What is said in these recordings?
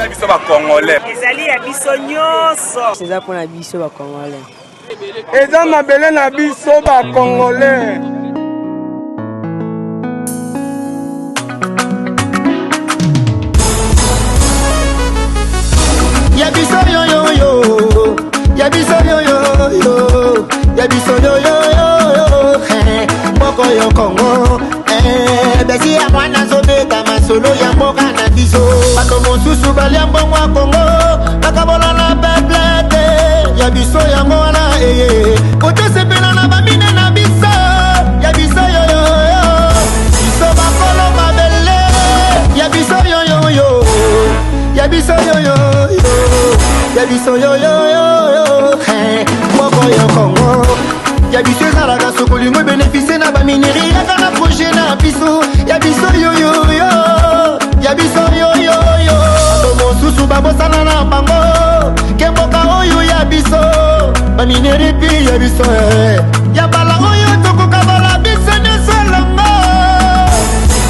biso ba Congolais. Ezali ya biso nyonso. C'est ça pour la biso ba Congolais. Eza mabele na biso ba Congolais. Ya biso yo yo yo. Ya biso yo yo yo. Ya biso yo yo yo. Moko yo Congo. Besi ya mwana zobeta masolo ya mboka na biso. Bato mosusu balia mbongo ya Congo. Bakabola na peplete. Ya biso yango wana kote sepela na bamine na biso. Ya biso yo yo yo. Biso bakolo mabele. Ya biso yo yo yo. Ya biso yo yo yo. Ya biso yo yo yo. Moko yo Congo. Ya biso ezalaka sokoli mo bénéficie na bamineri yaka na projet na biso. Ya biso yo yo yo. Ya biso yo yo yo. Bato mosusu babosana na bango. Kemboka oyo ya biso. Bamineri pi ya biso. Ya bala oyo tokoka bala biso nyosolongo.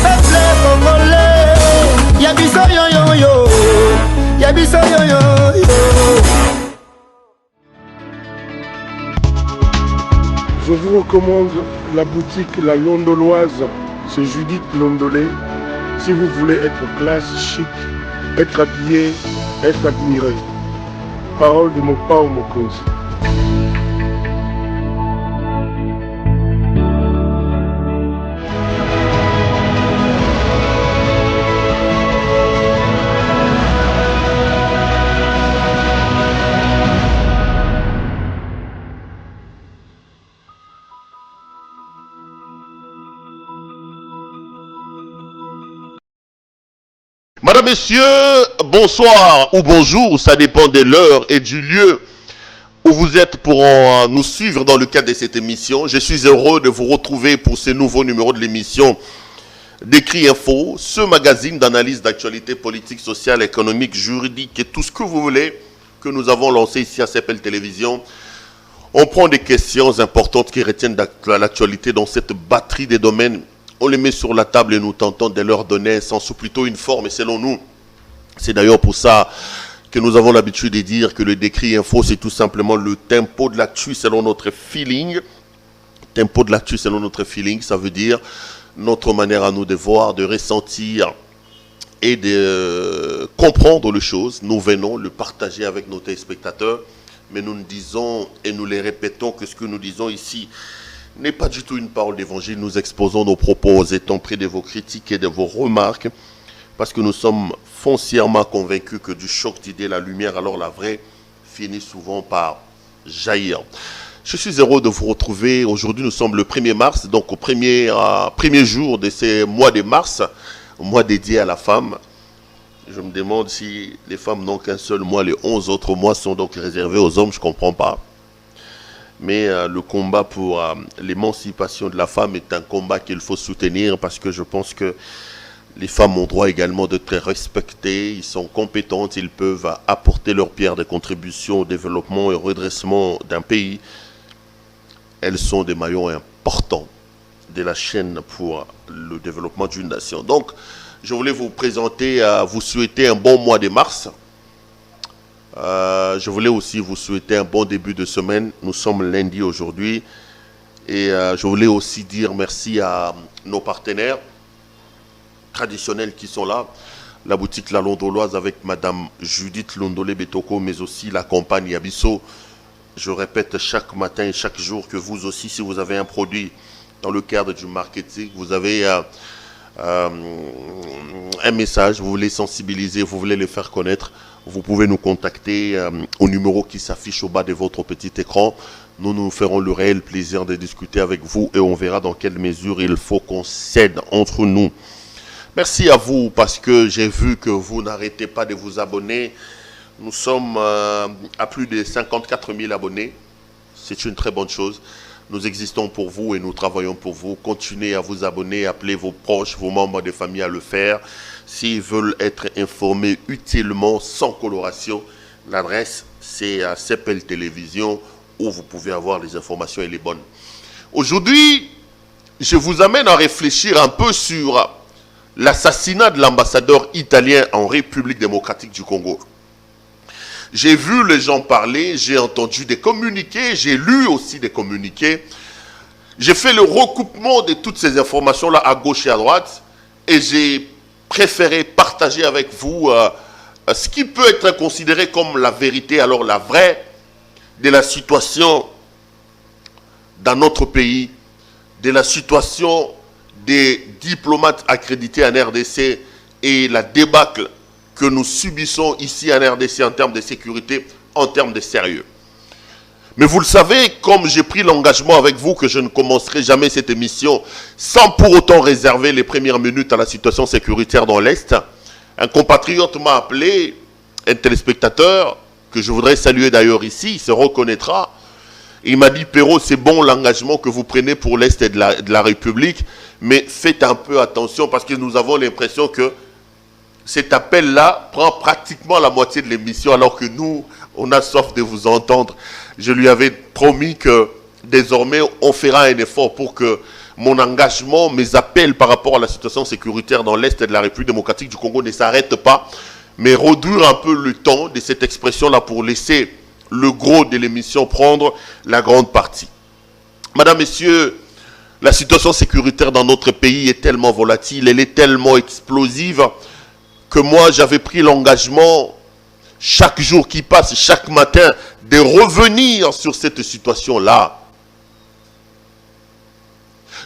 Peuple congolais. Ya biso yo yo yo. Ya biso yo yo yo. Je vous recommande la boutique La Londoloise, c'est Judith Londolé. Si vous voulez être classe, chic, être habillé, être admiré. Parole de mon pas ou mon cause. Madame, Messieurs, bonsoir ou bonjour, ça dépend de l'heure et du lieu où vous êtes pour nous suivre dans le cadre de cette émission. Je suis heureux de vous retrouver pour ce nouveau numéro de l'émission d'Écrit Info, ce magazine d'analyse d'actualité politique, sociale, économique, juridique et tout ce que vous voulez que nous avons lancé ici à CPL Télévision. On prend des questions importantes qui retiennent l'actualité dans cette batterie des domaines. On les met sur la table et nous tentons de leur donner un sens ou plutôt une forme. Et selon nous, c'est d'ailleurs pour ça que nous avons l'habitude de dire que le décrit info, c'est tout simplement le tempo de l'actu selon notre feeling. Tempo de l'actu selon notre feeling, ça veut dire notre manière à nous de voir, de ressentir et de comprendre les choses. Nous venons le partager avec nos téléspectateurs, mais nous ne disons et nous les répétons que ce que nous disons ici n'est pas du tout une parole d'évangile. Nous exposons nos propos étant pris de vos critiques et de vos remarques parce que nous sommes foncièrement convaincus que du choc d'idées, la lumière, alors la vraie, finit souvent par jaillir. Je suis heureux de vous retrouver. Aujourd'hui, nous sommes le 1er mars, donc au premier jour de ce mois de mars, mois dédié à la femme. Je me demande si les femmes n'ont qu'un seul mois, les 11 autres mois sont donc réservés aux hommes, je ne comprends pas. Mais le combat pour l'émancipation de la femme est un combat qu'il faut soutenir parce que je pense que les femmes ont droit également d'être respectées, ils sont compétentes, ils peuvent apporter leur pierre de contribution au développement et au redressement d'un pays. Elles sont des maillons importants de la chaîne pour le développement d'une nation. Donc, je voulais vous présenter, vous souhaiter un bon mois de mars. Je voulais aussi vous souhaiter un bon début de semaine. Nous sommes lundi aujourd'hui. Et je voulais aussi dire merci à nos partenaires traditionnels qui sont là. La boutique La Londoloise avec Madame Judith Londolé Betoko, mais aussi la campagne Yabiso. Je répète chaque matin et chaque jour que vous aussi, si vous avez un produit dans le cadre du marketing, vous avez un message, vous voulez sensibiliser, vous voulez le faire connaître, vous pouvez nous contacter au numéro qui s'affiche au bas de votre petit écran. Nous nous ferons le réel plaisir de discuter avec vous et on verra dans quelle mesure il faut qu'on cède entre nous. Merci à vous parce que j'ai vu que vous n'arrêtez pas de vous abonner. Nous sommes à plus de 54 000 abonnés. C'est une très bonne chose. Nous existons pour vous et nous travaillons pour vous. Continuez à vous abonner, appelez vos proches, vos membres de famille à le faire. S'ils veulent être informés utilement, sans coloration, l'adresse c'est à CPL Télévision où vous pouvez avoir les informations et les bonnes. Aujourd'hui, je vous amène à réfléchir un peu sur l'assassinat de l'ambassadeur italien en République démocratique du Congo. J'ai vu les gens parler, j'ai entendu des communiqués, j'ai lu aussi des communiqués. J'ai fait le recoupement de toutes ces informations-là à gauche et à droite et j'ai préféré partager avec vous ce qui peut être considéré comme la vérité, alors la vraie, de la situation dans notre pays, de la situation des diplomates accrédités en RDC et la débâcle que nous subissons ici en RDC en termes de sécurité, en termes de sérieux. Mais vous le savez, comme j'ai pris l'engagement avec vous que je ne commencerai jamais cette émission sans pour autant réserver les premières minutes à la situation sécuritaire dans l'Est, un compatriote m'a appelé, un téléspectateur, que je voudrais saluer d'ailleurs ici, il se reconnaîtra. Il m'a dit, Perrault, c'est bon l'engagement que vous prenez pour l'Est de la République, mais faites un peu attention parce que nous avons l'impression que cet appel-là prend pratiquement la moitié de l'émission alors que nous, on a soif de vous entendre. Je lui avais promis que désormais, on fera un effort pour que mon engagement, mes appels par rapport à la situation sécuritaire dans l'Est de la République démocratique du Congo ne s'arrêtent pas, mais réduire un peu le temps de cette expression-là pour laisser le gros de l'émission prendre la grande partie. Madame, Messieurs, la situation sécuritaire dans notre pays est tellement volatile, elle est tellement explosive que moi j'avais pris l'engagement chaque jour qui passe, chaque matin, de revenir sur cette situation-là.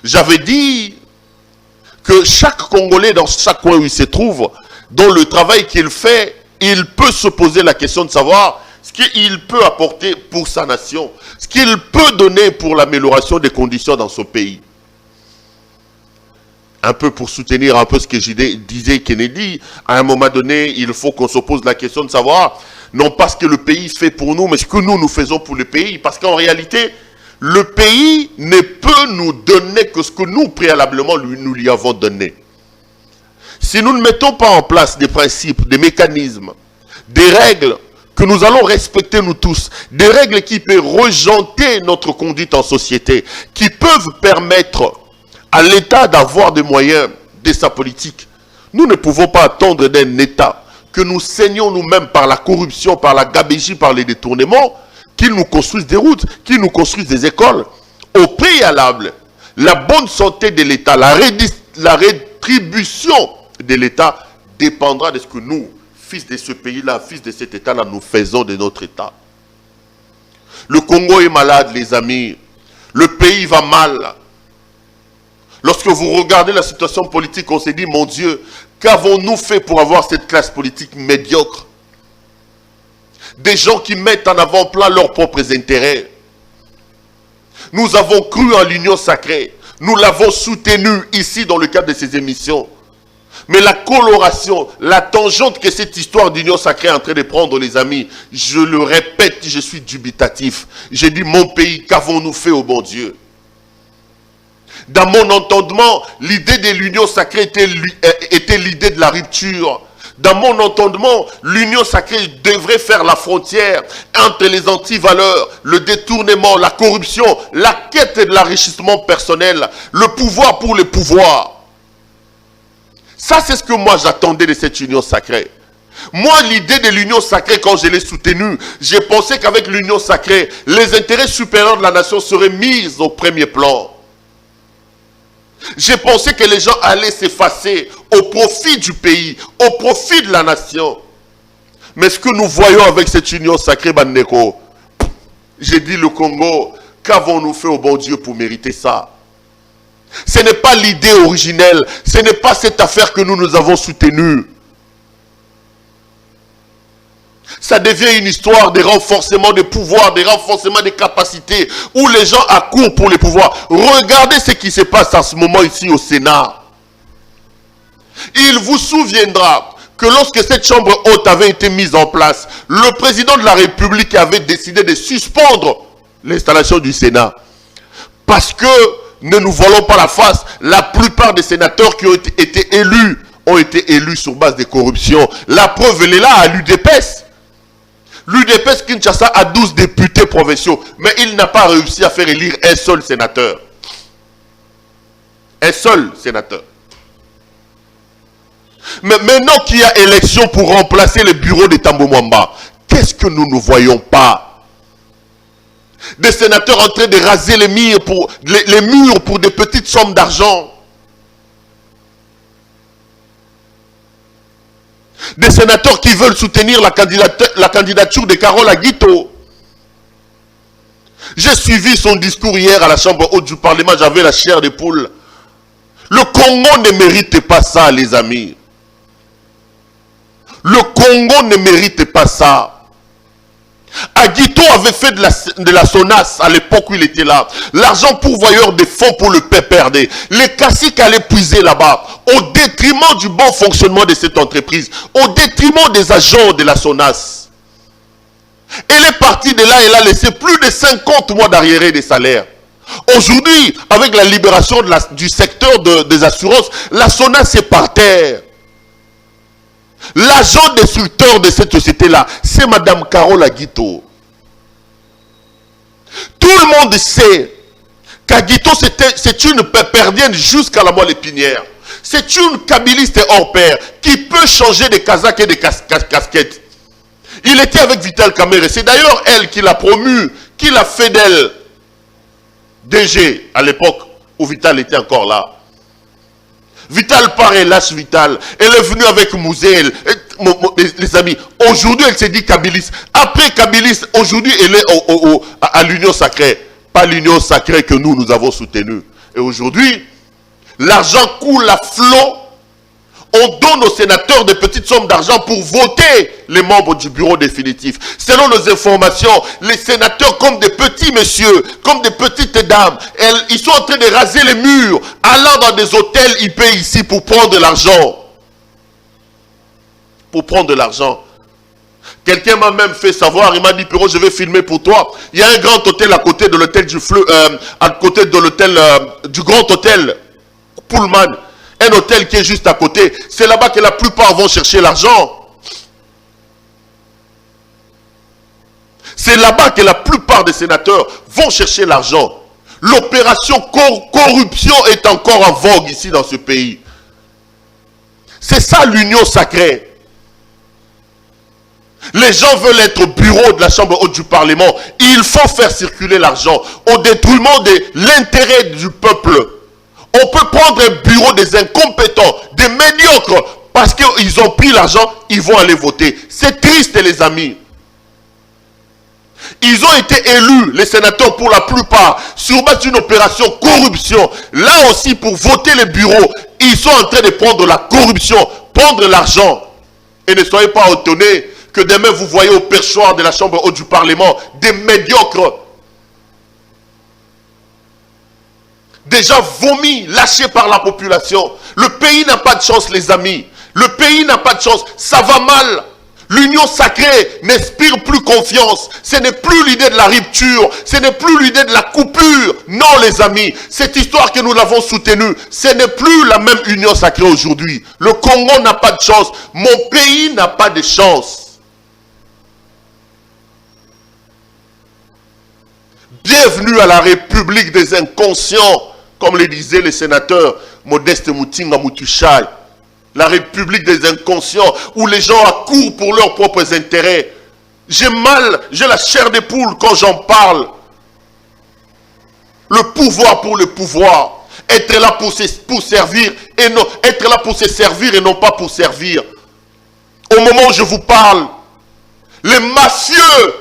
J'avais dit que chaque Congolais dans chaque coin où il se trouve, dans le travail qu'il fait, il peut se poser la question de savoir ce qu'il peut apporter pour sa nation, ce qu'il peut donner pour l'amélioration des conditions dans son pays. Un peu pour soutenir un peu ce que disait Kennedy, à un moment donné, il faut qu'on se pose la question de savoir, non pas ce que le pays fait pour nous, mais ce que nous faisons pour le pays. Parce qu'en réalité, le pays ne peut nous donner que ce que nous, préalablement, nous lui avons donné. Si nous ne mettons pas en place des principes, des mécanismes, des règles que nous allons respecter nous tous, des règles qui peuvent regenter notre conduite en société, qui peuvent permettre à l'État d'avoir des moyens de sa politique. Nous ne pouvons pas attendre d'un État que nous saignons nous-mêmes par la corruption, par la gabegie, par les détournements, qu'il nous construise des routes, qu'il nous construise des écoles. Au préalable, la bonne santé de l'État, la rétribution de l'État dépendra de ce que nous, fils de ce pays-là, fils de cet État-là, nous faisons de notre État. Le Congo est malade, les amis. Le pays va mal. Lorsque vous regardez la situation politique, on s'est dit, mon Dieu, qu'avons-nous fait pour avoir cette classe politique médiocre? Des gens qui mettent en avant-plan leurs propres intérêts. Nous avons cru en l'union sacrée. Nous l'avons soutenue ici dans le cadre de ces émissions. Mais la coloration, la tangente que cette histoire d'union sacrée est en train de prendre, les amis, je le répète, je suis dubitatif. J'ai dit, mon pays, qu'avons-nous fait au bon Dieu? Dans mon entendement, l'idée de l'union sacrée était l'idée de la rupture. Dans mon entendement, l'union sacrée devrait faire la frontière entre les antivaleurs, le détournement, la corruption, la quête de l'enrichissement personnel, le pouvoir pour le pouvoir. Ça, c'est ce que moi j'attendais de cette union sacrée. Moi, l'idée de l'union sacrée, quand je l'ai soutenue, j'ai pensé qu'avec l'union sacrée, les intérêts supérieurs de la nation seraient mis au premier plan. J'ai pensé que les gens allaient s'effacer au profit du pays, au profit de la nation. Mais ce que nous voyons avec cette union sacrée, Bandeko, j'ai dit le Congo, qu'avons-nous fait au bon Dieu pour mériter ça? Ce n'est pas l'idée originelle, ce n'est pas cette affaire que nous avons soutenue. Ça devient une histoire de renforcement des pouvoirs, de renforcement des capacités, où les gens accourent pour les pouvoirs. Regardez ce qui se passe en ce moment ici au Sénat. Il vous souviendra que lorsque cette chambre haute avait été mise en place, le président de la République avait décidé de suspendre l'installation du Sénat. Parce que, ne nous volons pas la face, la plupart des sénateurs qui ont été élus sur base de corruption. La preuve, elle est là à l'UDPS. L'UDPS Kinshasa a 12 députés provinciaux, mais il n'a pas réussi à faire élire un seul sénateur. Un seul sénateur. Mais maintenant qu'il y a élection pour remplacer le bureau de Tambo Mwamba, qu'est-ce que nous ne voyons pas? Des sénateurs en train de raser les murs pour des petites sommes d'argent. Des sénateurs qui veulent soutenir la candidature de Carole Aguito. J'ai suivi son discours hier à la chambre haute du Parlement, j'avais la chair de poule. Le Congo ne mérite pas ça, les amis. Le Congo ne mérite pas ça. Aguito avait fait de la SONAS à l'époque où il était là. L'argent pourvoyeur des fonds pour le PPRD. Les caciques allaient puiser là-bas. Au détriment du bon fonctionnement de cette entreprise. Au détriment des agents de la SONAS. Elle est partie de là, elle a laissé plus de 50 mois d'arriérés des salaires. Aujourd'hui, avec la libération du secteur des assurances, la SONAS est par terre. L'agent destructeur de cette société-là, c'est Madame Carole Aguito. Tout le monde sait qu'Aguito, c'est une péperdienne jusqu'à la moelle épinière. C'est une kabiliste hors pair qui peut changer de casaques et de casquettes. Il était avec Vital Kamerhe. C'est d'ailleurs elle qui l'a promu, qui l'a fait d'elle DG à l'époque où Vital était encore là. Vital part et lâche Vital. Elle est venue avec Mouzel. Les amis, aujourd'hui elle s'est dit kabiliste. Après kabiliste, aujourd'hui elle est à l'union sacrée. Pas l'union sacrée que nous avons soutenue. Et aujourd'hui, l'argent coule à flot. On donne aux sénateurs des petites sommes d'argent pour voter les membres du bureau définitif. Selon nos informations, les sénateurs comme des petits messieurs, comme des petites dames, ils sont en train de raser les murs, allant dans des hôtels, ils payent ici pour prendre de l'argent. Pour prendre de l'argent. Quelqu'un m'a même fait savoir, il m'a dit, Pierrot, je vais filmer pour toi. Il y a un grand hôtel à côté de l'hôtel du Fleu, à côté de l'hôtel, du grand hôtel Pullman. Un hôtel qui est juste à côté. C'est là-bas que la plupart vont chercher l'argent. C'est là-bas que la plupart des sénateurs vont chercher l'argent. L'opération corruption est encore en vogue ici dans ce pays. C'est ça l'union sacrée. Les gens veulent être au bureau de la chambre haute du Parlement. Il faut faire circuler l'argent au détriment de l'intérêt du peuple. On peut prendre un bureau des incompétents, des médiocres, parce qu'ils ont pris l'argent, ils vont aller voter. C'est triste, les amis. Ils ont été élus, les sénateurs pour la plupart, sur base d'une opération corruption. Là aussi, pour voter les bureaux, ils sont en train de prendre la corruption, prendre l'argent. Et ne soyez pas étonnés que demain vous voyez au perchoir de la chambre haute du Parlement des médiocres. Déjà vomis, lâchés par la population. Le pays n'a pas de chance, les amis. Le pays n'a pas de chance. Ça va mal. L'union sacrée n'inspire plus confiance. Ce n'est plus l'idée de la rupture. Ce n'est plus l'idée de la coupure. Non, les amis. Cette histoire que nous l'avons soutenue, ce n'est plus la même union sacrée aujourd'hui. Le Congo n'a pas de chance. Mon pays n'a pas de chance. Bienvenue à la République des inconscients. Comme le disait le sénateur Modeste Moutinga Moutuchai. La République des inconscients, où les gens accourent pour leurs propres intérêts. J'ai la chair de poule quand j'en parle. Le pouvoir pour le pouvoir. Être là pour servir et non, être là pour se servir et non pas pour servir. Au moment où je vous parle, les mafieux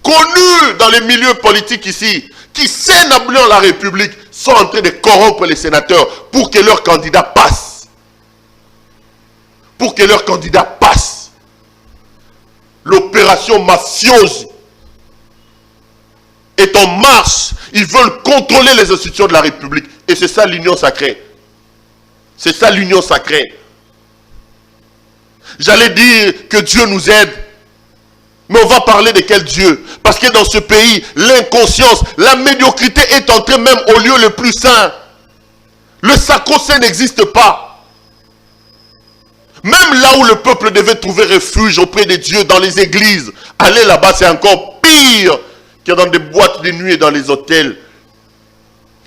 connus dans les milieux politiques ici, qui s'énablant la République, sont en train de corrompre les sénateurs pour que leur candidat passe. Pour que leur candidat passe. L'opération mafieuse est en marche. Ils veulent contrôler les institutions de la République. Et c'est ça l'union sacrée. C'est ça l'union sacrée. J'allais dire que Dieu nous aide. Mais on va parler de quel Dieu? Parce que dans ce pays, l'inconscience, la médiocrité est entrée même au lieu le plus saint. Le sacro-saint n'existe pas. Même là où le peuple devait trouver refuge auprès de Dieu, dans les églises, aller là-bas, c'est encore pire que dans des boîtes de nuit et dans les hôtels.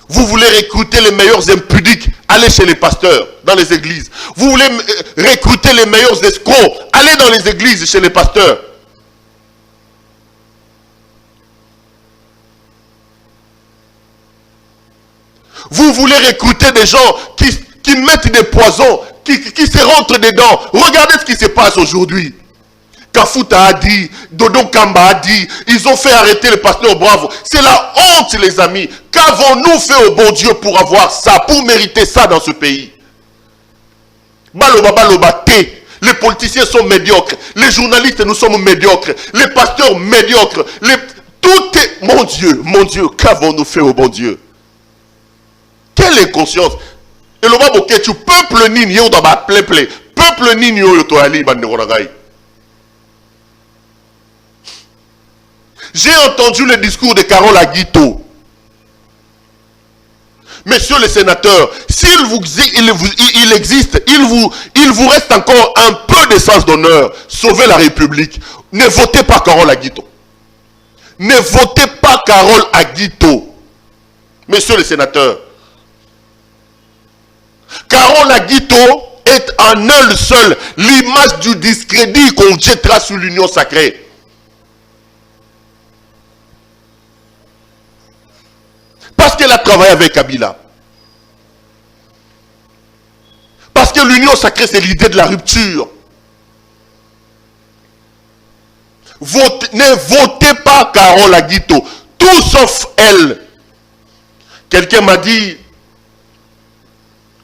Vous voulez recruter les meilleurs impudiques, Allez chez les pasteurs, dans les églises. Vous voulez recruter les meilleurs escrocs, allez dans les églises, chez les pasteurs. Vous voulez recruter des gens qui mettent des poisons, qui se rentrent dedans. Regardez ce qui se passe aujourd'hui. Kafuta a dit, Dodon Kamba a dit, ils ont fait arrêter le pasteur Bravo. C'est la honte, les amis. Qu'avons-nous fait au bon Dieu pour avoir ça, pour mériter ça dans ce pays? Baloba baloba té. Les politiciens sont médiocres. Les journalistes, nous sommes médiocres. Les pasteurs médiocres. Tout est... Mon Dieu, qu'avons-nous fait au bon Dieu? Quelle inconscience. Et le babo que tu peuple nini yo dans ma plein. Peuple nini yo to ali bande konagai. J'ai entendu le discours de Carole Aguito. Messieurs les sénateurs, il existe, il vous reste encore un peu de sens d'honneur. Sauvez la République. Ne votez pas Carole Aguito. Ne votez pas Carole Aguito. Messieurs les sénateurs. Carole Aguito est en elle seule l'image du discrédit qu'on jettera sur l'union sacrée. Parce qu'elle a travaillé avec Kabila. Parce que l'union sacrée, c'est l'idée de la rupture. Ne votez pas Carole Aguito. Tout sauf elle. Quelqu'un m'a dit,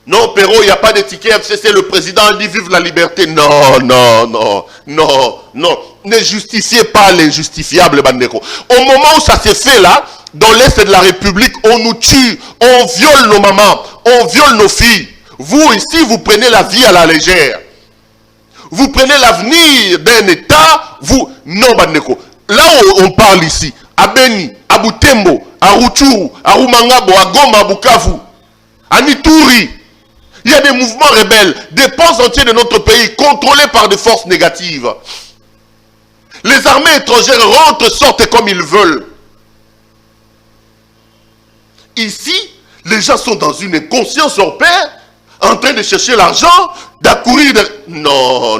non, Perrault, il n'y a pas de ticket FCC. Le président a dit vive la liberté. Non. Ne justifiez pas l'injustifiable, Bandeko. Au moment où ça s'est fait là, dans l'Est de la République, on nous tue, on viole nos mamans, on viole nos filles. Vous, ici, vous prenez la vie à la légère. Vous prenez l'avenir d'un État, vous... Non, Bandeko. Là où on parle ici, à Beni, à Butembo, à Rutshuru, à Rumangabo, à Goma, à Bukavu, à Nituri, il y a des mouvements rebelles, des pans entiers de notre pays contrôlés par des forces négatives. Les armées étrangères rentrent, sortent comme ils veulent. Ici, les gens sont dans une inconscience hors pair, en train de chercher l'argent, d'accourir de... Non.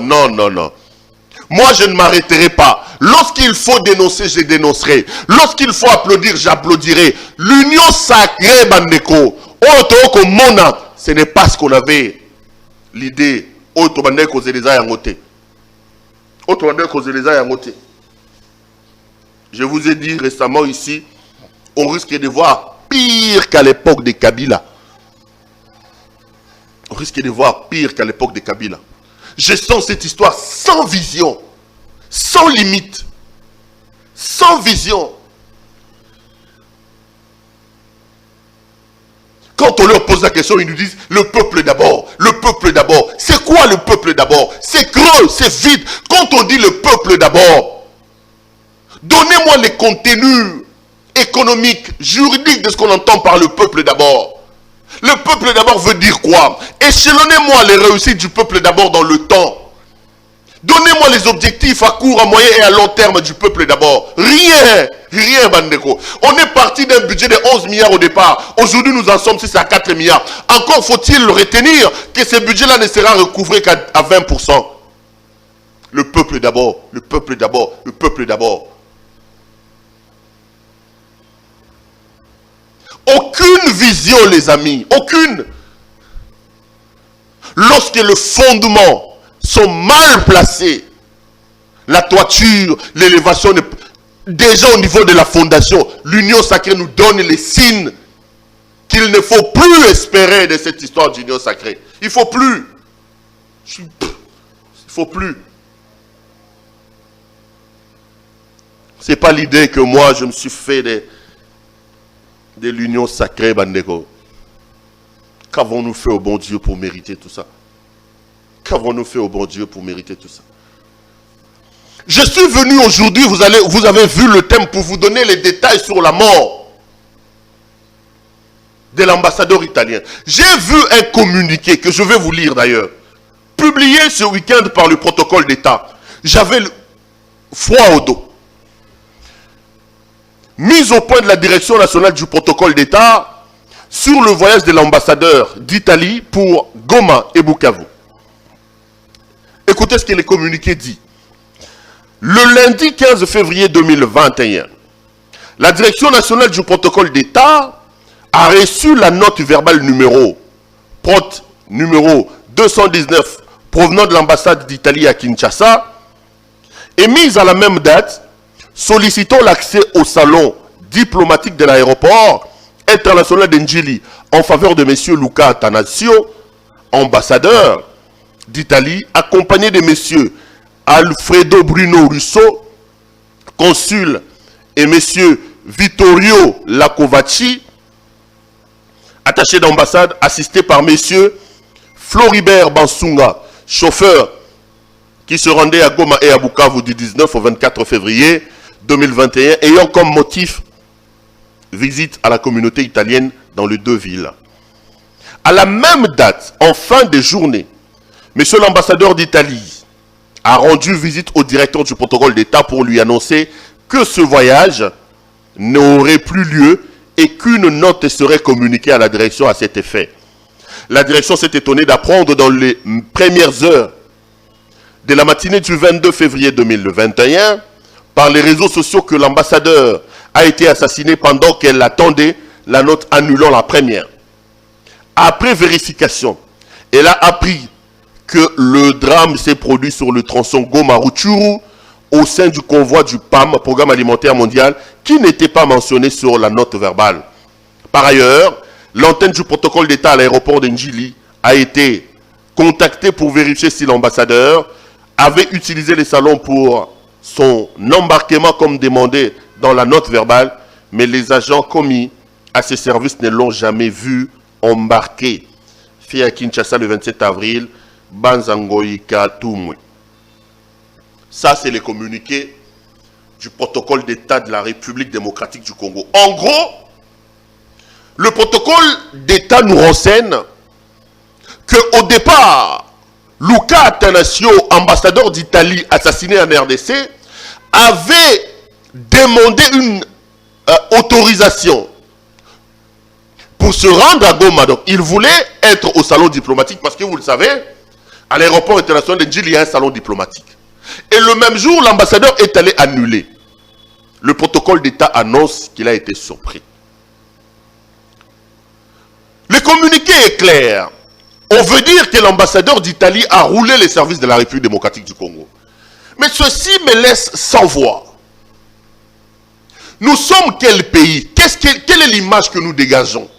Moi, je ne m'arrêterai pas. Lorsqu'il faut dénoncer, je dénoncerai. Lorsqu'il faut applaudir, j'applaudirai. L'union sacrée, Bandeko, ce n'est pas ce qu'on avait l'idée. Je vous ai dit récemment ici, on risque de voir pire qu'à l'époque de Kabila. On risque de voir pire qu'à l'époque de Kabila. Je sens cette histoire sans vision, sans limite, sans vision. Quand on leur pose la question, ils nous disent le peuple d'abord, le peuple d'abord. C'est quoi le peuple d'abord? C'est creux, c'est vide. Quand on dit le peuple d'abord, donnez-moi les contenus économiques, juridiques de ce qu'on entend par le peuple d'abord. Le peuple d'abord veut dire quoi? Échelonnez-moi les réussites du peuple d'abord dans le temps. Donnez-moi les objectifs à court, à moyen et à long terme du peuple d'abord. Rien, Bandeko. On est parti d'un budget de 11 milliards au départ. Aujourd'hui, nous en sommes 6 à 4 milliards. Encore faut-il retenir que ce budget-là ne sera recouvré qu'à 20%. Le peuple d'abord, le peuple d'abord, le peuple d'abord. Aucune vision, les amis, aucune. Lorsque les fondements sont mal placés, la toiture, l'élévation, déjà au niveau de la fondation, l'union sacrée nous donne les signes qu'il ne faut plus espérer de cette histoire d'union sacrée. Il ne faut plus. Il ne faut plus. Ce n'est pas l'idée que moi je me suis fait de l'union sacrée, Bandeko. Qu'avons-nous fait au bon Dieu pour mériter tout ça? Qu'avons-nous fait au bon Dieu pour mériter tout ça? Je suis venu aujourd'hui, vous avez vu le thème pour vous donner les détails sur la mort de l'ambassadeur italien. J'ai vu un communiqué que je vais vous lire d'ailleurs, publié ce week-end par le protocole d'État. J'avais le froid au dos. Mise au point de la direction nationale du protocole d'État, sur le voyage de l'ambassadeur d'Italie pour Goma et Bukavu. Écoutez ce que le communiqué dit. Le lundi 15 février 2021, la Direction nationale du protocole d'État a reçu la note verbale numéro 219 provenant de l'ambassade d'Italie à Kinshasa, émise à la même date, sollicitant l'accès au salon diplomatique de l'aéroport international d'Njili en faveur de M. Luca Attanasio, ambassadeur d'Italie, accompagné de M. Alfredo Bruno Russo, consul, et M. Vittorio Lacovacci, attaché d'ambassade, assisté par M. Floribert Bansunga, chauffeur qui se rendait à Goma et à Bukavu du 19 au 24 février 2021, ayant comme motif visite à la communauté italienne dans les deux villes. À la même date, en fin de journée, M. l'ambassadeur d'Italie a rendu visite au directeur du protocole d'État pour lui annoncer que ce voyage n'aurait plus lieu et qu'une note serait communiquée à la direction à cet effet. La direction s'est étonnée d'apprendre dans les premières heures de la matinée du 22 février 2021 par les réseaux sociaux que l'ambassadeur a été assassiné pendant qu'elle attendait la note annulant la première. Après vérification, elle a appris que le drame s'est produit sur le tronçon Goma-Rutshuru au sein du convoi du PAM, Programme Alimentaire Mondial, qui n'était pas mentionné sur la note verbale. Par ailleurs, l'antenne du protocole d'État à l'aéroport d'Njili a été contactée pour vérifier si l'ambassadeur avait utilisé les salons pour son embarquement comme demandé dans la note verbale, mais les agents commis à ces services ne l'ont jamais vu embarquer. Fait à Kinshasa le 27 avril, Banzangoïka Toumwe. Ça, c'est le communiqué du protocole d'État de la République démocratique du Congo. En gros, le protocole d'État nous renseigne qu'au départ, Luca Attanasio, ambassadeur d'Italie assassiné en RDC, avait demandé une autorisation pour se rendre à Goma. Donc, il voulait être au salon diplomatique parce que vous le savez, à l'aéroport international de Njili, il y a un salon diplomatique. Et le même jour, l'ambassadeur est allé annuler. Le protocole d'État annonce qu'il a été surpris. Le communiqué est clair. On veut dire que l'ambassadeur d'Italie a roulé les services de la République démocratique du Congo. Mais ceci me laisse sans voix. Nous sommes quel pays? Quelle est l'image que nous dégageons?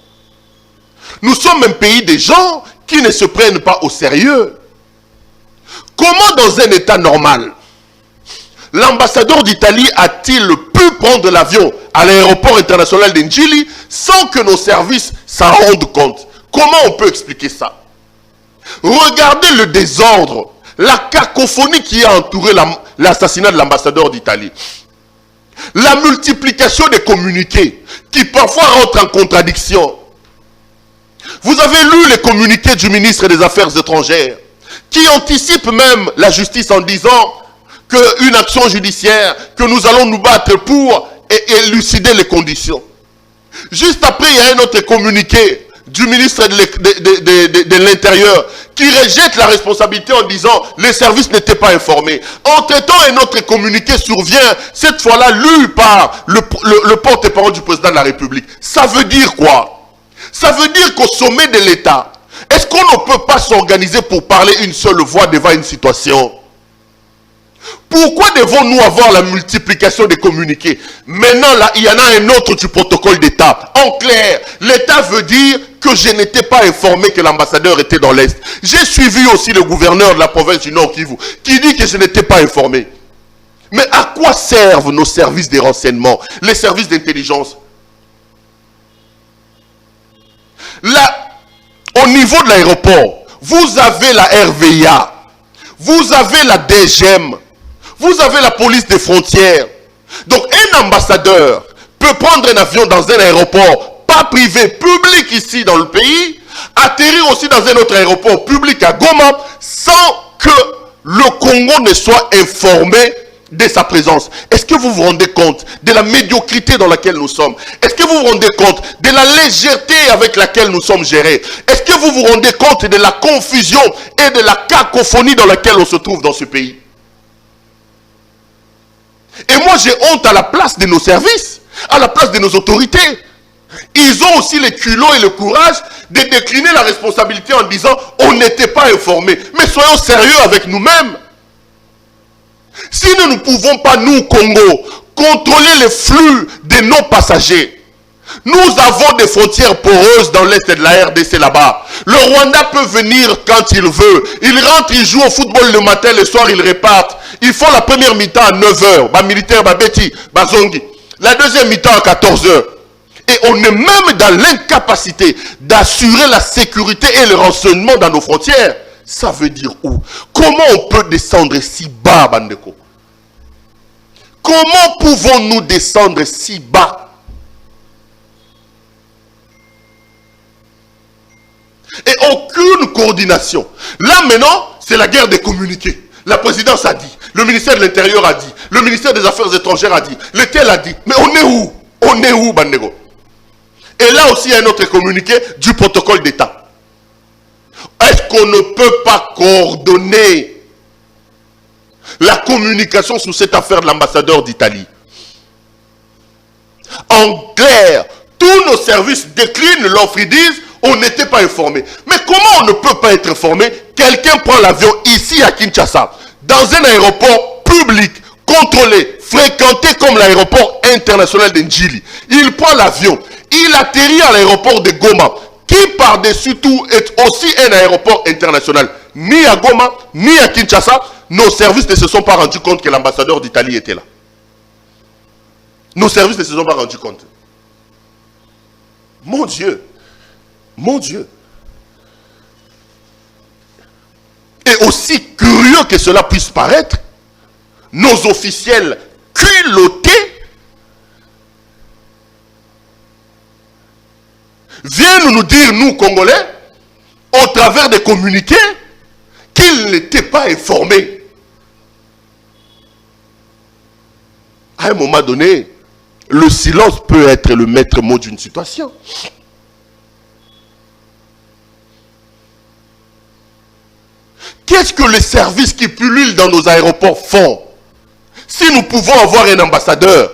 Nous sommes un pays des gens qui ne se prennent pas au sérieux. Comment dans un état normal, l'ambassadeur d'Italie a-t-il pu prendre l'avion à l'aéroport international d'Njili sans que nos services s'en rendent compte? Comment on peut expliquer ça? Regardez le désordre, la cacophonie qui a entouré l'assassinat de l'ambassadeur d'Italie. La multiplication des communiqués qui parfois rentrent en contradiction. Vous avez lu les communiqués du ministre des Affaires étrangères qui anticipe même la justice en disant qu'une action judiciaire, que nous allons nous battre pour élucider les conditions. Juste après, il y a un autre communiqué du ministre de l'Intérieur qui rejette la responsabilité en disant les services n'étaient pas informés. Entre-temps, un autre communiqué survient, cette fois-là lu par le porte-parole du président de la République. Ça veut dire quoi? Ça veut dire qu'au sommet de l'État, est-ce qu'on ne peut pas s'organiser pour parler une seule voix devant une situation? Pourquoi devons-nous avoir la multiplication des communiqués? Maintenant, là, il y en a un autre du protocole d'État. En clair, l'État veut dire que je n'étais pas informé que l'ambassadeur était dans l'Est. J'ai suivi aussi le gouverneur de la province du Nord Kivu, qui dit que je n'étais pas informé. Mais à quoi servent nos services de renseignement, les services d'intelligence? Là, au niveau de l'aéroport, vous avez la RVIA, vous avez la DGM, vous avez la police des frontières. Donc un ambassadeur peut prendre un avion dans un aéroport, pas privé, public ici dans le pays, atterrir aussi dans un autre aéroport public à Goma, sans que le Congo ne soit informé de sa présence. Est-ce que vous vous rendez compte de la médiocrité dans laquelle nous sommes? Est-ce que vous vous rendez compte de la légèreté avec laquelle nous sommes gérés? Est-ce que vous vous rendez compte de la confusion et de la cacophonie dans laquelle on se trouve dans ce pays? Et moi j'ai honte à la place de nos services, à la place de nos autorités. Ils ont aussi le culot et le courage de décliner la responsabilité en disant on n'était pas informés. Mais soyons sérieux avec nous-mêmes. Si nous ne pouvons pas, nous, Congo, contrôler les flux de nos passagers, nous avons des frontières poreuses dans l'est de la RDC là-bas. Le Rwanda peut venir quand il veut. Il rentre, il joue au football le matin, le soir, il repart. Ils font la première mi-temps à 9h. Bah, militaire, bah, Betty, bah, Zongi. La deuxième mi-temps à 14h. Et on est même dans l'incapacité d'assurer la sécurité et le renseignement dans nos frontières. Ça veut dire où? Comment on peut descendre si bas, Bandeko? Comment pouvons-nous descendre si bas? Et aucune coordination. Là maintenant, c'est la guerre des communiqués. La présidence a dit, le ministère de l'Intérieur a dit, le ministère des Affaires étrangères a dit, le tel a dit. Mais on est où? On est où, Bandeko? Et là aussi, il y a un autre communiqué du protocole d'État. Est-ce qu'on ne peut pas coordonner la communication sur cette affaire de l'ambassadeur d'Italie? En clair, tous nos services déclinent l'offre, ils disent on n'était pas informé. Mais comment on ne peut pas être informé? Quelqu'un prend l'avion ici à Kinshasa, dans un aéroport public, contrôlé, fréquenté comme l'aéroport international de Njili. Il prend l'avion, il atterrit à l'aéroport de Goma, qui par-dessus tout est aussi un aéroport international. Ni à Goma, ni à Kinshasa, nos services ne se sont pas rendus compte que l'ambassadeur d'Italie était là. Nos services ne se sont pas rendus compte. Mon Dieu. Mon Dieu. Et aussi curieux que cela puisse paraître, nos officiels culottés viennent nous dire, nous Congolais, au travers des communiqués, qu'ils n'étaient pas informés. À un moment donné, le silence peut être le maître mot d'une situation. Qu'est-ce que les services qui pullulent dans nos aéroports font? Si nous pouvons avoir un ambassadeur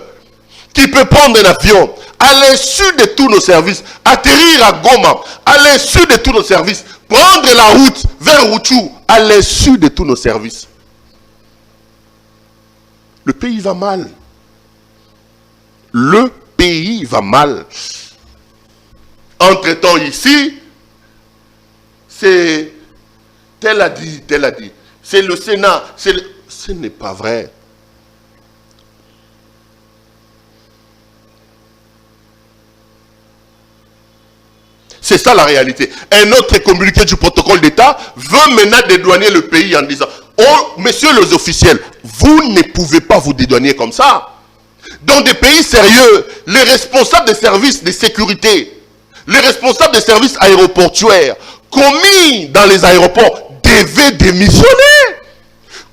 qui peut prendre un avion à l'insu de tous nos services, atterrir à Goma, à l'insu de tous nos services, prendre la route vers Rouchou, à l'insu de tous nos services. Le pays va mal. Le pays va mal. Entre-temps ici, c'est tel a dit, tel a dit. C'est le Sénat. Ce n'est pas vrai. C'est ça la réalité. Un autre communiqué du protocole d'État veut maintenant dédouaner le pays en disant « Oh, messieurs les officiels, vous ne pouvez pas vous dédouaner comme ça. » Dans des pays sérieux, les responsables des services de sécurité, les responsables des services aéroportuaires, commis dans les aéroports, devaient démissionner.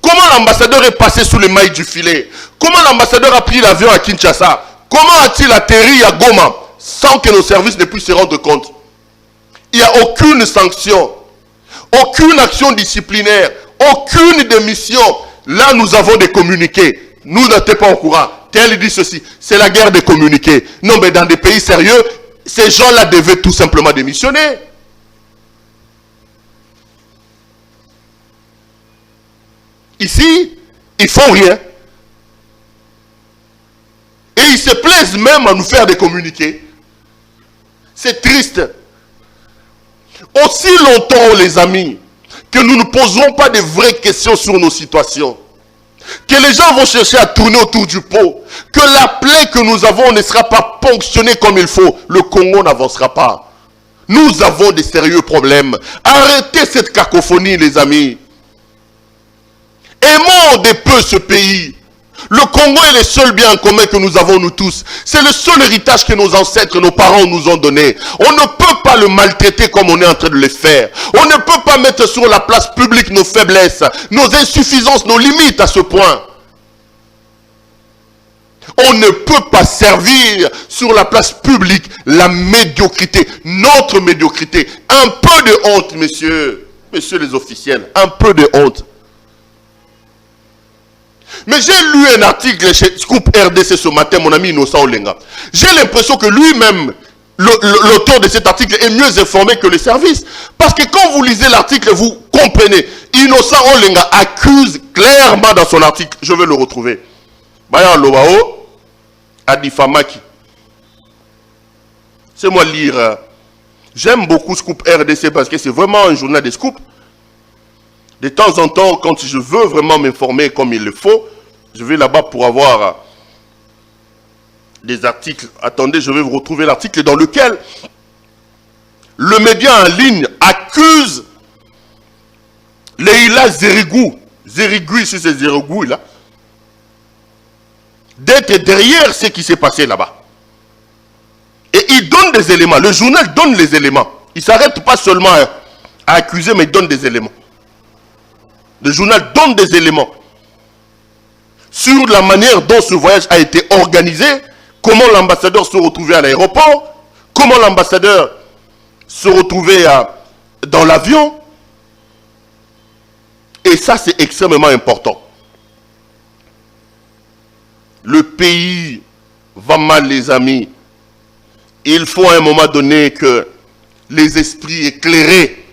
Comment l'ambassadeur est passé sous les mailles du filet? Comment l'ambassadeur a pris l'avion à Kinshasa? Comment a-t-il atterri à Goma sans que nos services ne puissent se rendre compte? Il n'y a aucune sanction, aucune action disciplinaire, aucune démission. Là, nous avons des communiqués. Nous n'étions pas au courant. Tel dit ceci. C'est la guerre des communiqués. Non, mais dans des pays sérieux, ces gens-là devaient tout simplement démissionner. Ici, ils font rien. Et ils se plaisent même à nous faire des communiqués. C'est triste. Aussi longtemps, les amis, que nous ne poserons pas de vraies questions sur nos situations, que les gens vont chercher à tourner autour du pot, que la plaie que nous avons ne sera pas ponctionnée comme il faut, le Congo n'avancera pas. Nous avons des sérieux problèmes. Arrêtez cette cacophonie, les amis. Aimons de peu ce pays. Le Congo est le seul bien en commun que nous avons nous tous. C'est le seul héritage que nos ancêtres, nos parents nous ont donné. On ne peut pas le maltraiter comme on est en train de le faire. On ne peut pas mettre sur la place publique nos faiblesses, nos insuffisances, nos limites à ce point. On ne peut pas servir sur la place publique la médiocrité, notre médiocrité. Un peu de honte, messieurs les officiels, un peu de honte. Mais j'ai lu un article chez Scoop RDC ce matin, mon ami Innocent Olenga. J'ai l'impression que lui-même, l'auteur de cet article est mieux informé que les services. Parce que quand vous lisez l'article, vous comprenez. Innocent Olenga accuse clairement dans son article, je vais le retrouver. Bayan Lobao, Adifamaki. C'est moi lire. J'aime beaucoup Scoop RDC parce que c'est vraiment un journal de Scoop. De temps en temps, quand je veux vraiment m'informer comme il le faut, je vais là-bas pour avoir des articles. Attendez, je vais vous retrouver l'article dans lequel le média en ligne accuse Leïla Zerigou, si c'est Zerigou là, d'être derrière ce qui s'est passé là-bas. Et il donne des éléments. Le journal donne les éléments. Il ne s'arrête pas seulement à accuser, mais il donne des éléments. Le journal donne des éléments sur la manière dont ce voyage a été organisé, comment l'ambassadeur se retrouvait à l'aéroport, comment l'ambassadeur se retrouvait dans l'avion. Et ça, c'est extrêmement important. Le pays va mal, les amis. Il faut à un moment donné que les esprits éclairés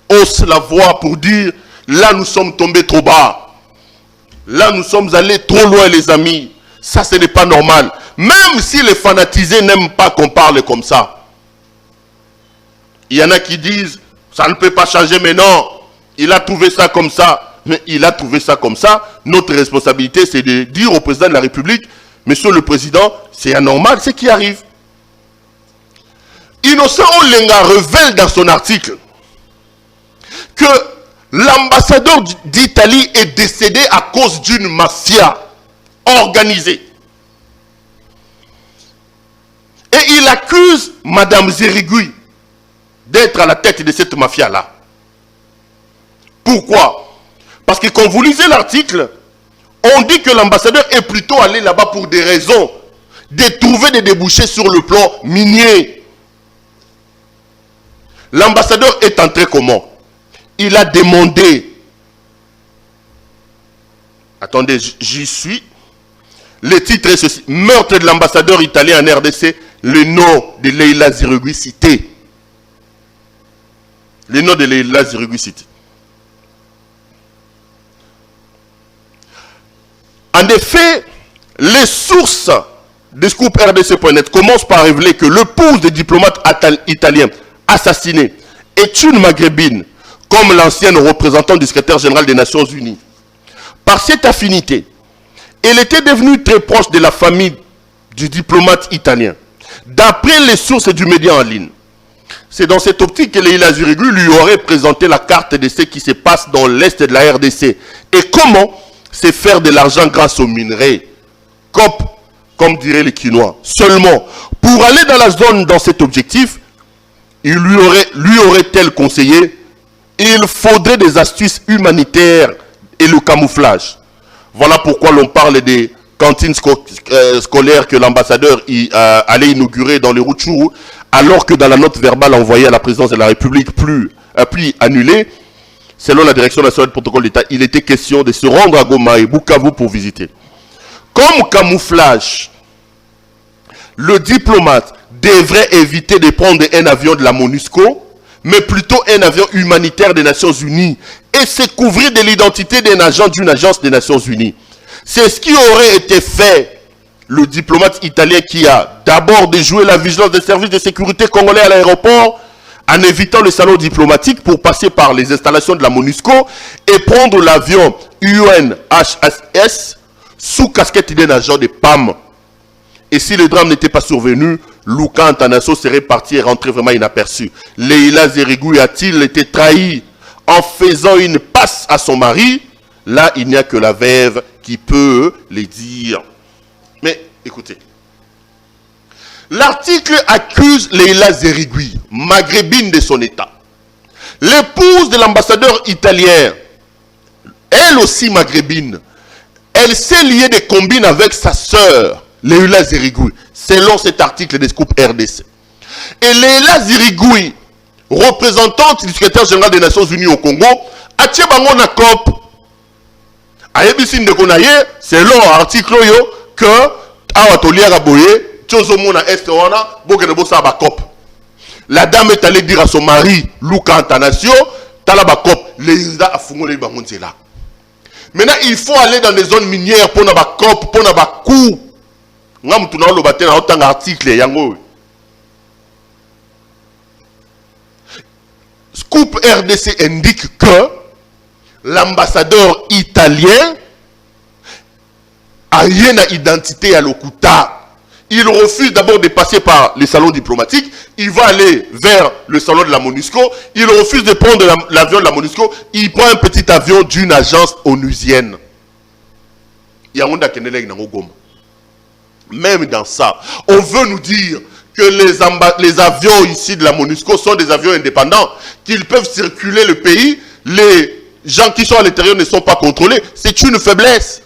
haussent la voix pour dire là nous sommes tombés trop bas. Là nous sommes allés trop loin, les amis. Ça, ce n'est pas normal. Même si les fanatisés n'aiment pas qu'on parle comme ça. Il y en a qui disent ça ne peut pas changer, mais non. Il a trouvé ça comme ça. Mais il a trouvé ça comme ça. Notre responsabilité, c'est de dire au président de la République, monsieur le président, c'est anormal ce qui arrive. Innocent Olenga révèle dans son article que l'ambassadeur d'Italie est décédé à cause d'une mafia organisée. Et il accuse Madame Zerigui d'être à la tête de cette mafia-là. Pourquoi? Parce que quand vous lisez l'article, on dit que l'ambassadeur est plutôt allé là-bas pour des raisons de trouver des débouchés sur le plan minier. L'ambassadeur est entré comment? Il a demandé. Attendez, j'y suis. Le titre est ceci. Meurtre de l'ambassadeur italien en RDC. Le nom de Leïla Zerigui cité. Le nom de Leïla Zerigui cité. En effet, les sources de scooprdc.net commencent par révéler que l'épouse des diplomates italiens assassinée est une maghrébine, comme l'ancienne représentante du secrétaire général des Nations Unies. Par cette affinité, elle était devenue très proche de la famille du diplomate italien. D'après les sources du média en ligne, c'est dans cette optique que Leïla Zerigui lui aurait présenté la carte de ce qui se passe dans l'est de la RDC et comment c'est faire de l'argent grâce aux minerais, comme diraient les Quinois. Seulement, pour aller dans la zone dans cet objectif, il lui aurait-elle conseillé, il faudrait des astuces humanitaires et le camouflage. Voilà pourquoi l'on parle des cantines scolaires que l'ambassadeur allait inaugurer dans les Rutshuru, alors que dans la note verbale envoyée à la présidence de la République, puis annulée, selon la direction nationale du protocole d'État, il était question de se rendre à Goma et Bukavu pour visiter. Comme camouflage, le diplomate devrait éviter de prendre un avion de la MONUSCO, mais plutôt un avion humanitaire des Nations Unies et se couvrir de l'identité d'un agent d'une agence des Nations Unies. C'est ce qui aurait été fait le diplomate italien qui a d'abord déjoué la vigilance des services de sécurité congolais à l'aéroport en évitant le salon diplomatique pour passer par les installations de la MONUSCO et prendre l'avion UNHS sous casquette d'un agent de PAM. Et si le drame n'était pas survenu, Luka Antanasso serait parti et rentré vraiment inaperçu. Leïla Zerigui a-t-il été trahi en faisant une passe à son mari? Là, il n'y a que la veuve qui peut le dire. Mais écoutez, l'article accuse Leïla Zerigui, maghrébine de son état. L'épouse de l'ambassadeur italien, elle aussi maghrébine, elle s'est liée de combines avec sa sœur, Leila Zirigui, selon cet article des Scoop RDC. Et Leila Zirigui, représentante du secrétaire général des Nations Unies au Congo, a tiré na COP. Ayebisi ndekonaye, selon l'article que Awatolia Raboye, Tchozomona Estewana, Bogenebosa ba COP. La dame est allée dire à son mari, Luka Antanasio, Talaba COP, les a fumé les là. Maintenant, il faut aller dans des zones minières pour n'avoir COP, pour n'avoir coup. Nous avons un article. Scoop RDC indique que l'ambassadeur italien a rien à identité à l'Okuta. Il refuse d'abord de passer par le salon diplomatique. Il va aller vers le salon de la MONUSCO. Il refuse de prendre l'avion de la MONUSCO. Il prend un petit avion d'une agence onusienne. Même dans ça, on veut nous dire que les avions ici de la MONUSCO sont des avions indépendants, qu'ils peuvent circuler le pays. Les gens qui sont à l'intérieur ne sont pas contrôlés. C'est une faiblesse.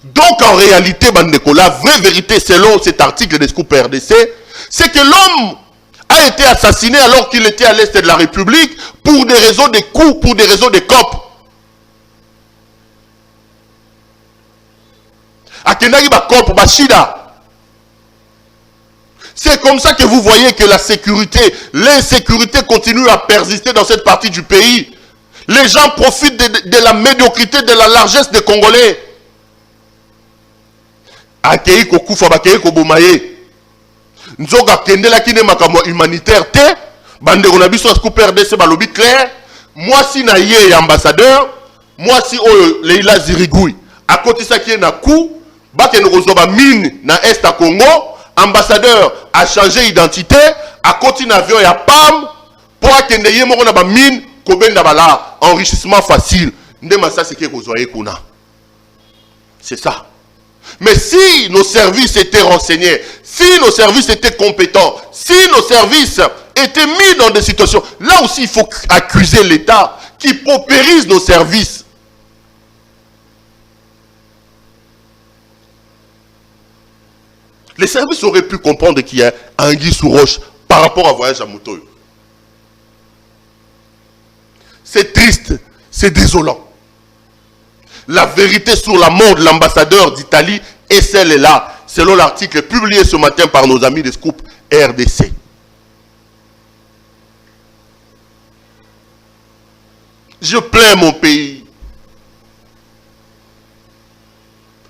Donc en réalité, Bandeko, la vraie vérité selon cet article des Scoop RDC, c'est que l'homme a été assassiné alors qu'il était à l'est de la République pour des raisons de coups, pour des raisons de COP. C'est comme ça que vous voyez que la sécurité, l'insécurité continue à persister dans cette partie du pays. Les gens profitent de la médiocrité, de la largesse des Congolais. Akei kokufa bakei kobomaye. Nzoga kendela kine makamo humanitaire te. Bande konabiso Scoop RDC balobi clair. Moi si na ye ambassadeur, moi si Leila Zirigui. À côté ça qui est na coup, bake no kozoba mine na est à Congo, ambassadeur a changé identité, à côté na avion ya PAM pour akende ye moko na ba mine kobenda bala, enrichissement facile. Ndema ça c'est que kozoye kuna. C'est ça. Mais si nos services étaient renseignés, si nos services étaient compétents, si nos services étaient mis dans des situations, là aussi il faut accuser l'État qui paupérise nos services. Les services auraient pu comprendre qu'il y a anguille sous roche par rapport à voyage à moto. C'est triste, c'est désolant. La vérité sur la mort de l'ambassadeur d'Italie est celle-là, selon l'article publié ce matin par nos amis de Scoop RDC. Je plains mon pays.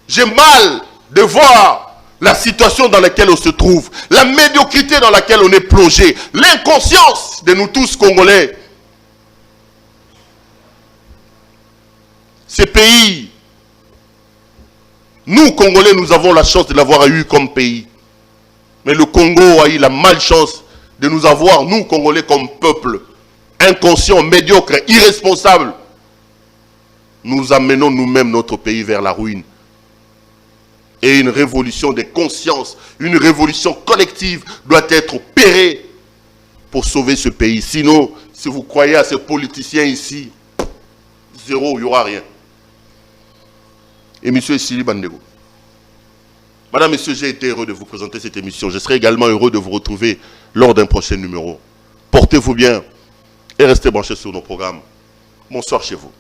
J'ai mal de voir la situation dans laquelle on se trouve, la médiocrité dans laquelle on est plongé, l'inconscience de nous tous Congolais. Ces pays, nous Congolais, nous avons la chance de l'avoir eu comme pays. Mais le Congo a eu la malchance de nous avoir, nous Congolais, comme peuple, inconscient, médiocre, irresponsable. Nous amenons nous-mêmes notre pays vers la ruine. Et une révolution des consciences, une révolution collective doit être opérée pour sauver ce pays. Sinon, si vous croyez à ces politiciens ici, zéro, il n'y aura rien. Et monsieur Sili Bandego. Madame, messieurs, j'ai été heureux de vous présenter cette émission. Je serai également heureux de vous retrouver lors d'un prochain numéro. Portez-vous bien et restez branchés sur nos programmes. Bonsoir chez vous.